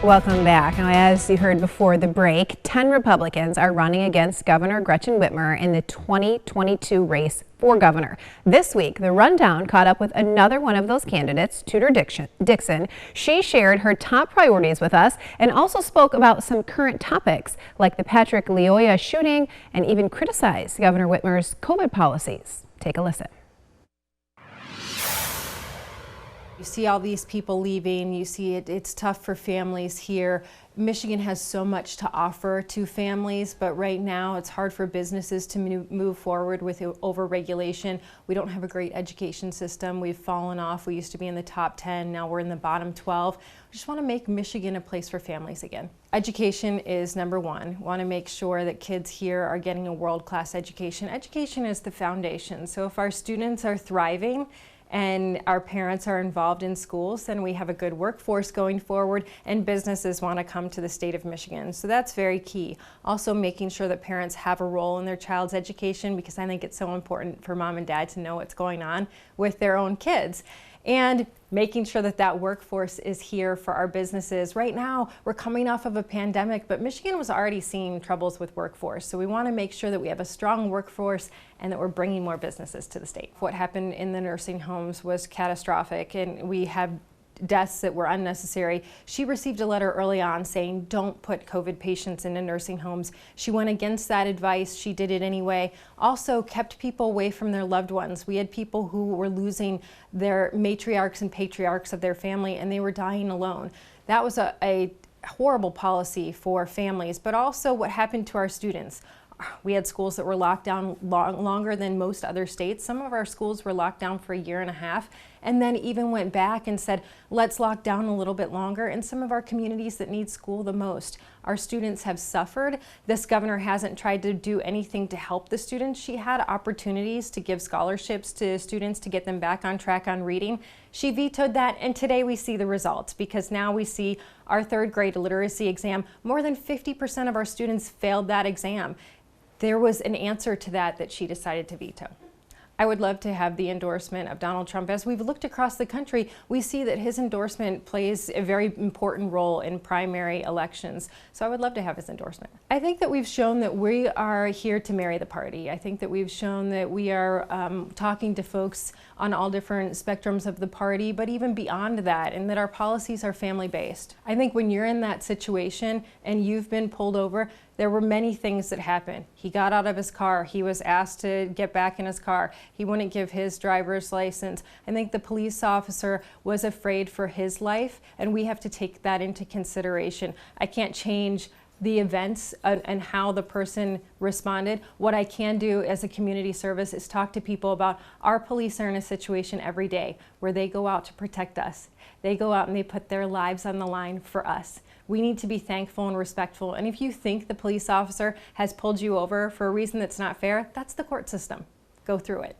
Welcome back. Now, as you heard before the break, 10 Republicans are running against Governor Gretchen Whitmer in the 2022 race for governor. This week, the Rundown caught up with another one of those candidates, Tudor Dixon. She shared her top priorities with us and also spoke about some current topics like the Patrick Lyoya shooting and even criticized Governor Whitmer's COVID policies. Take a listen. You see all these people leaving, you see it's tough for families here. Michigan has so much to offer to families, but right now it's hard for businesses to move forward with overregulation. We don't have a great education system. We've fallen off. We used to be in the top 10, now we're in the bottom 12. We just want to make Michigan a place for families again. Education is number one. We want to make sure that kids here are getting a world-class education. Education is the foundation, so if our students are thriving, and our parents are involved in schools, then we have a good workforce going forward and businesses want to come to the state of Michigan. So that's very key. Also making sure that parents have a role in their child's education, because I think it's so important for mom and dad to know what's going on with their own kids. And making sure that that workforce is here for our businesses. Right now, we're coming off of a pandemic, but Michigan was already seeing troubles with workforce. So we want to make sure that we have a strong workforce and that we're bringing more businesses to the state. What happened in the nursing homes was catastrophic, and we have deaths that were unnecessary. She received a letter early on saying, don't put COVID patients into nursing homes. She went against that advice. She did it anyway. Also kept people away from their loved ones. We had people who were losing their matriarchs and patriarchs of their family, and they were dying alone. That was a horrible policy for families, but also what happened to our students. We had schools that were locked down longer than most other states. Some of our schools were locked down for a year and a half, and then even went back and said, let's lock down a little bit longer. In some of our communities that need school the most, our students have suffered. This governor hasn't tried to do anything to help the students. She had opportunities to give scholarships to students to get them back on track on reading. She vetoed that, and today we see the results, because now we see our third grade literacy exam. More than 50% of our students failed that exam. There was an answer to that she decided to veto. I would love to have the endorsement of Donald Trump. As we've looked across the country, we see that his endorsement plays a very important role in primary elections. So I would love to have his endorsement. I think that we've shown that we are here to marry the party. I think that we've shown that we are talking to folks on all different spectrums of the party, but even beyond that, and that our policies are family-based. I think when you're in that situation and you've been pulled over, there were many things that happened. He got out of his car. He was asked to get back in his car. He wouldn't give his driver's license. I think the police officer was afraid for his life, and we have to take that into consideration. I can't change the events and how the person responded. What I can do as a community service is talk to people about our police are in a situation every day where they go out to protect us. They go out and they put their lives on the line for us. We need to be thankful and respectful. And if you think the police officer has pulled you over for a reason that's not fair, that's the court system. Go through it.